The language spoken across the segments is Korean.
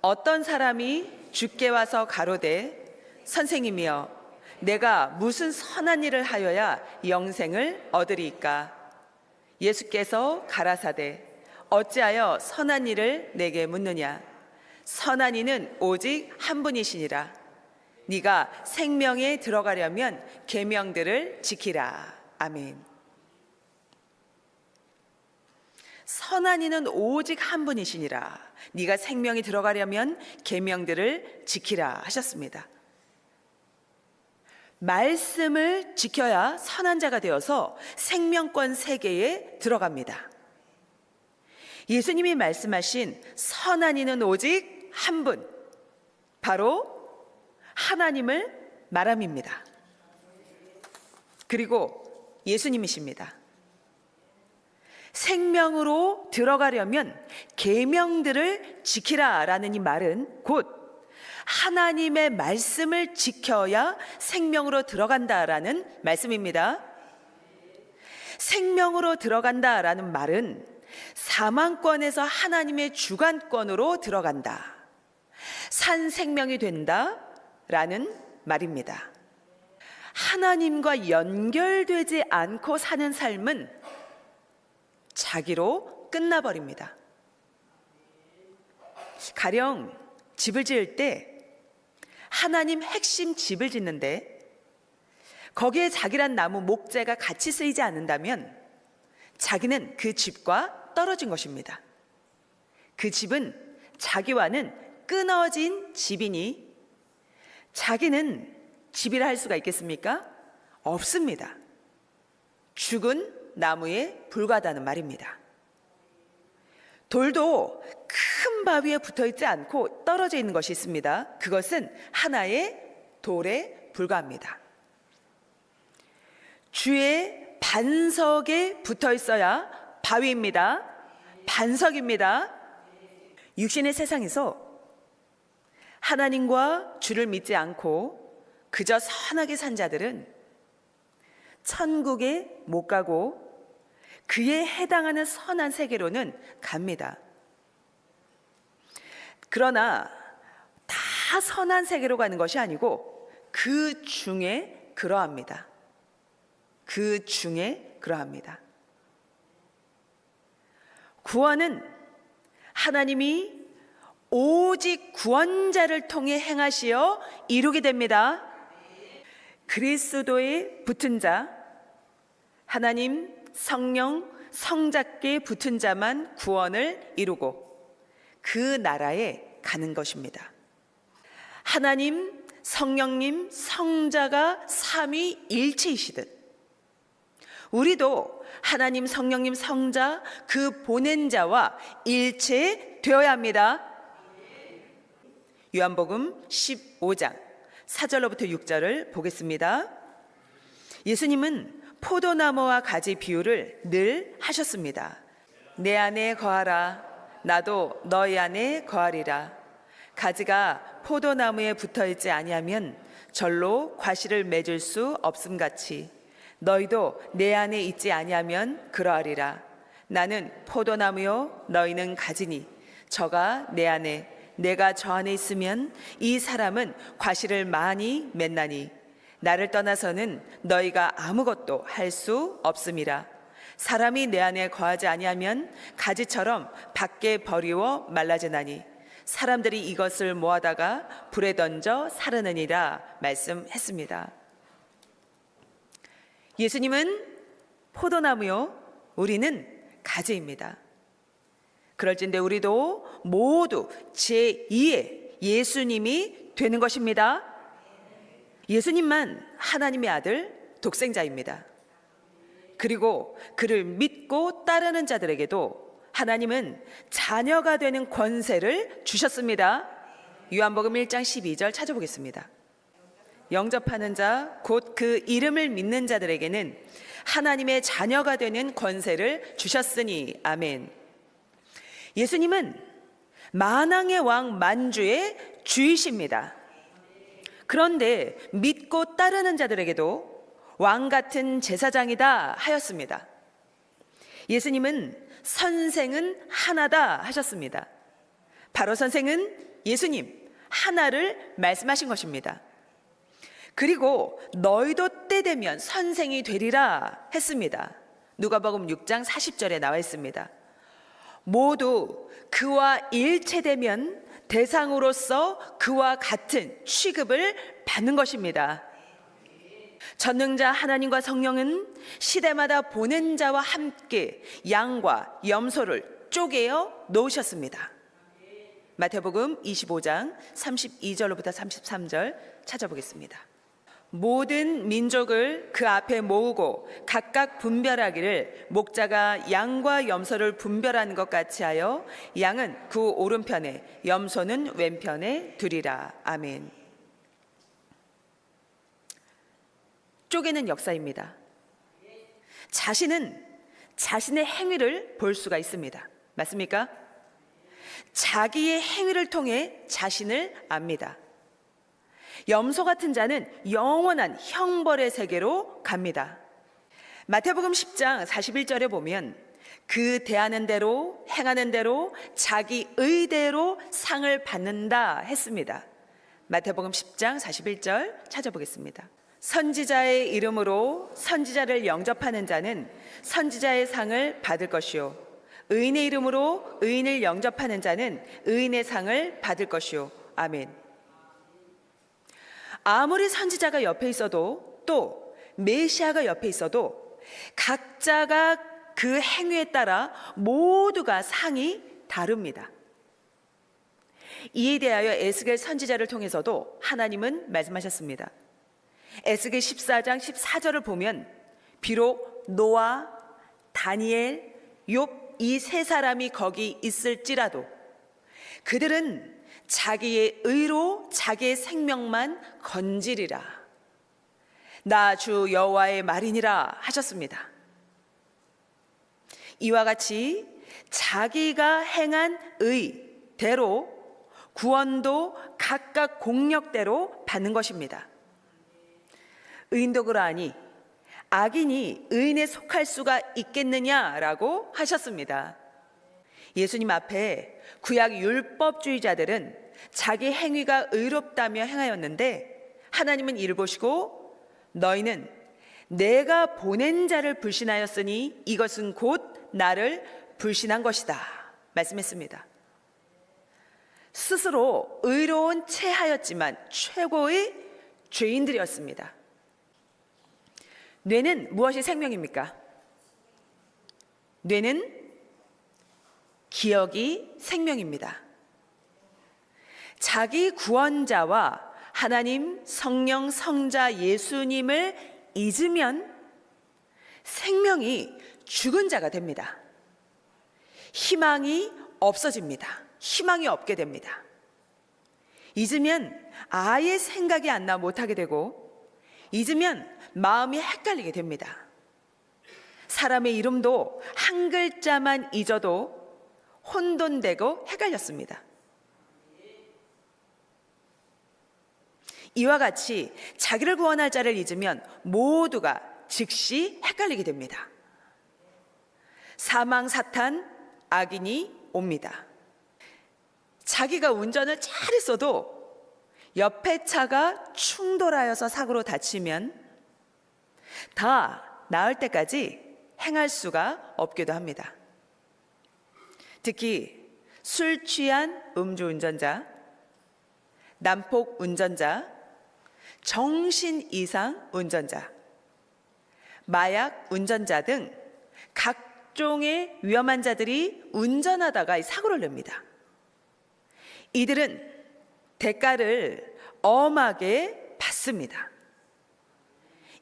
어떤 사람이 주께 와서 가로되 선생님이여 내가 무슨 선한 일을 하여야 영생을 얻으리이까? 예수께서 가라사대 어찌하여 선한 일을 내게 묻느냐? 선한 이는 오직 한 분이시니라. 네가 생명에 들어가려면 계명들을 지키라. 아멘. 선한 이는 오직 한 분이시니라. 네가 생명에 들어가려면 계명들을 지키라 하셨습니다. 말씀을 지켜야 선한 자가 되어서 생명권 세계에 들어갑니다. 예수님이 말씀하신 선한 이는 오직 한 분, 바로 하나님을 말함입니다. 그리고 예수님이십니다. 생명으로 들어가려면 계명들을 지키라라는 이 말은 곧 하나님의 말씀을 지켜야 생명으로 들어간다라는 말씀입니다. 생명으로 들어간다라는 말은 사망권에서 하나님의 주관권으로 들어간다, 산 생명이 된다라는 말입니다. 하나님과 연결되지 않고 사는 삶은 자기로 끝나버립니다. 가령 집을 지을 때 하나님 핵심 집을 짓는데 거기에 자기란 나무 목재가 같이 쓰이지 않는다면 자기는 그 집과 떨어진 것입니다. 그 집은 자기와는 끊어진 집이니 자기는 집이라 할 수가 있겠습니까? 없습니다. 죽은 나무에 불과하다는 말입니다. 돌도 큰 바위에 붙어있지 않고 떨어져 있는 것이 있습니다. 그것은 하나의 돌에 불과합니다. 주의 반석에 붙어 있어야 바위입니다. 반석입니다. 육신의 세상에서 하나님과 주를 믿지 않고 그저 선하게 산 자들은 천국에 못 가고 그에 해당하는 선한 세계로는 갑니다. 그러나 다 선한 세계로 가는 것이 아니고 그 중에 그러합니다. 그 중에 그러합니다. 구원은 하나님이 오직 구원자를 통해 행하시어 이루게 됩니다. 그리스도에 붙은 자, 하나님, 성령, 성자께 붙은 자만 구원을 이루고 그 나라에 가는 것입니다. 하나님, 성령님, 성자가 삼위일체이시듯 우리도 하나님, 성령님, 성자 그 보낸 자와 일체되어야 합니다. 요한복음 15장 4절로부터 6절을 보겠습니다. 예수님은 포도나무와 가지 비유를 늘 하셨습니다. 내 안에 거하라. 나도 너희 안에 거하리라. 가지가 포도나무에 붙어있지 아니하면 절로 과실을 맺을 수 없음같이 너희도 내 안에 있지 아니하면 그러하리라. 나는 포도나무요 너희는 가지니 저가 내 안에 내가 저 안에 있으면 이 사람은 과실을 많이 맺나니 나를 떠나서는 너희가 아무것도 할 수 없음이라. 사람이 내 안에 거하지 아니하면 가지처럼 밖에 버리워 말라지나니 사람들이 이것을 모아다가 불에 던져 사르느니라 말씀했습니다. 예수님은 포도나무요 우리는 가지입니다. 그럴진데 우리도 모두 제2의 예수님이 되는 것입니다. 예수님만 하나님의 아들 독생자입니다. 그리고 그를 믿고 따르는 자들에게도 하나님은 자녀가 되는 권세를 주셨습니다. 요한복음 1장 12절 찾아보겠습니다. 영접하는 자, 곧 그 이름을 믿는 자들에게는 하나님의 자녀가 되는 권세를 주셨으니 아멘. 예수님은 만왕의 왕 만주의 주이십니다. 그런데 믿고 따르는 자들에게도 왕 같은 제사장이다 하였습니다. 예수님은 선생은 하나다 하셨습니다. 바로 선생은 예수님 하나를 말씀하신 것입니다. 그리고 너희도 때 되면 선생이 되리라 했습니다. 누가복음 6장 40절에 나와 있습니다. 모두 그와 일체되면 대상으로서 그와 같은 취급을 받는 것입니다. 전능자 하나님과 성령은 시대마다 보낸 자와 함께 양과 염소를 쪼개어 놓으셨습니다. 마태복음 25장 32절로부터 33절 찾아보겠습니다. 모든 민족을 그 앞에 모으고 각각 분별하기를 목자가 양과 염소를 분별하는 것 같이 하여 양은 그 오른편에 염소는 왼편에 두리라. 아멘. 쪼개는 역사입니다. 자신은 자신의 행위를 볼 수가 있습니다. 맞습니까? 자기의 행위를 통해 자신을 압니다. 염소 같은 자는 영원한 형벌의 세계로 갑니다. 마태복음 10장 41절에 보면 그 대하는 대로 행하는 대로 자기 의대로 상을 받는다 했습니다. 마태복음 10장 41절 찾아보겠습니다. 선지자의 이름으로 선지자를 영접하는 자는 선지자의 상을 받을 것이요 의인의 이름으로 의인을 영접하는 자는 의인의 상을 받을 것이요. 아멘. 아무리 선지자가 옆에 있어도 또 메시아가 옆에 있어도 각자가 그 행위에 따라 모두가 상이 다릅니다. 이에 대하여 에스겔 선지자를 통해서도 하나님은 말씀하셨습니다. 에스겔 14장 14절을 보면 비록 노아, 다니엘, 욥 이 세 사람이 거기 있을지라도 그들은 자기의 의로 자기의 생명만 건지리라. 나 주 여호와의 말이니라 하셨습니다. 이와 같이 자기가 행한 의대로 구원도 각각 공력대로 받는 것입니다. 의인도 그러하니 악인이 의인에 속할 수가 있겠느냐라고 하셨습니다. 예수님 앞에 구약 율법주의자들은 자기 행위가 의롭다며 행하였는데 하나님은 이를 보시고 너희는 내가 보낸 자를 불신하였으니 이것은 곧 나를 불신한 것이다 말씀했습니다. 스스로 의로운 체하였지만 최고의 죄인들이었습니다. 뇌는 무엇이 생명입니까? 뇌는 기억이 생명입니다. 자기 구원자와 하나님, 성령, 성자 예수님을 잊으면 생명이 죽은 자가 됩니다. 희망이 없어집니다. 희망이 없게 됩니다. 잊으면 아예 생각이 안 나 못하게 되고 잊으면 마음이 헷갈리게 됩니다. 사람의 이름도 한 글자만 잊어도 혼돈되고 헷갈렸습니다. 이와 같이 자기를 구원할 자를 잊으면 모두가 즉시 헷갈리게 됩니다. 사망, 사탄, 악인이 옵니다. 자기가 운전을 잘했어도 옆에 차가 충돌하여서 사고로 다치면 다 나을 때까지 행할 수가 없기도 합니다. 특히 술 취한 음주운전자, 난폭 운전자, 정신 이상 운전자, 마약 운전자 등 각종의 위험한 자들이 운전하다가 사고를 냅니다. 이들은 대가를 엄하게 받습니다.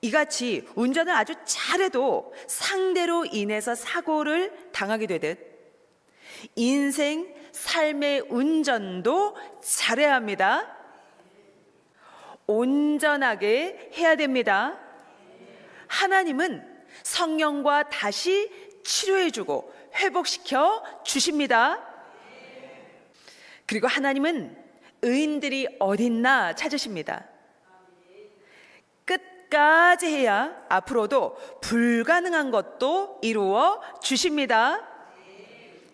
이같이 운전을 아주 잘해도 상대로 인해서 사고를 당하게 되듯 인생, 삶의 운전도 잘해야 합니다. 온전하게 해야 됩니다. 하나님은 성령과 다시 치료해주고 회복시켜 주십니다. 그리고 하나님은 의인들이 어딨나 찾으십니다. 끝까지 해야 앞으로도 불가능한 것도 이루어 주십니다.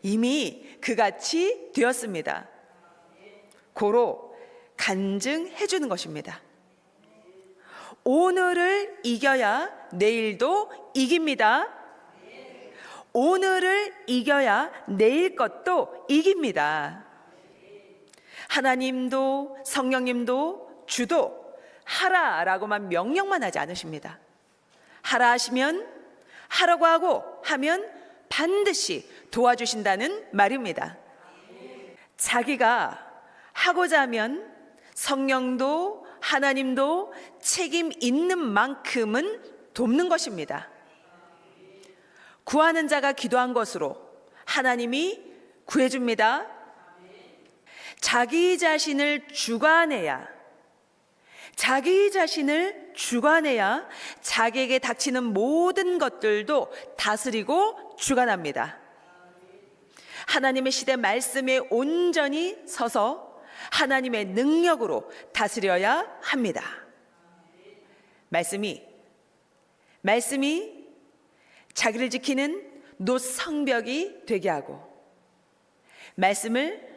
이미 그같이 되었습니다. 고로 간증해 주는 것입니다. 오늘을 이겨야 내일도 이깁니다. 오늘을 이겨야 내일 것도 이깁니다. 하나님도 성령님도 주도 하라라고만 명령만 하지 않으십니다. 하라 하시면 하라고 하고 하면 반드시 도와주신다는 말입니다. 자기가 하고자 하면 성령도 하나님도 책임 있는 만큼은 돕는 것입니다. 구하는 자가 기도한 것으로 하나님이 구해줍니다. 자기 자신을 주관해야 자기에게 닥치는 모든 것들도 다스리고 주관합니다. 하나님의 시대 말씀에 온전히 서서 하나님의 능력으로 다스려야 합니다. 말씀이 자기를 지키는 노성벽이 되게 하고, 말씀을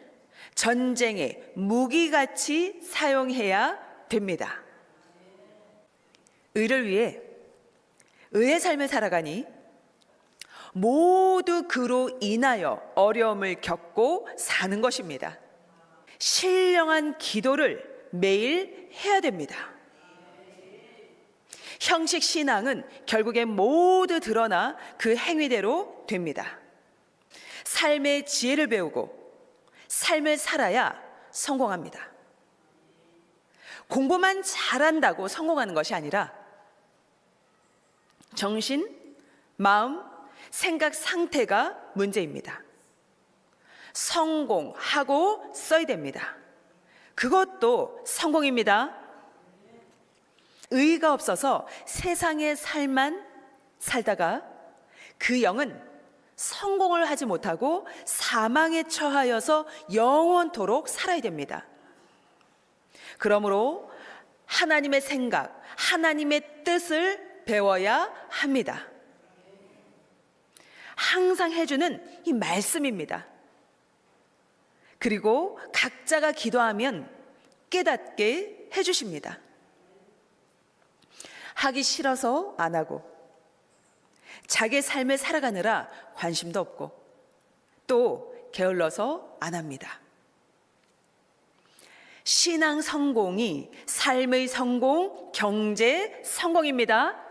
전쟁의 무기같이 사용해야 됩니다. 의를 위해 의의 삶을 살아가니 모두 그로 인하여 어려움을 겪고 사는 것입니다. 신령한 기도를 매일 해야 됩니다. 형식 신앙은 결국엔 모두 드러나 그 행위대로 됩니다. 삶의 지혜를 배우고 삶을 살아야 성공합니다. 공부만 잘한다고 성공하는 것이 아니라 정신, 마음, 생각 상태가 문제입니다. 성공하고 써야 됩니다. 그것도 성공입니다. 의의가 없어서 세상의 삶만 살다가 그 영은 성공을 하지 못하고 사망에 처하여서 영원토록 살아야 됩니다. 그러므로 하나님의 생각, 하나님의 뜻을 배워야 합니다. 항상 해주는 이 말씀입니다. 그리고 각자가 기도하면 깨닫게 해주십니다. 하기 싫어서 안 하고, 자기 삶을 살아가느라 관심도 없고, 또 게을러서 안 합니다. 신앙 성공이 삶의 성공, 경제 성공입니다.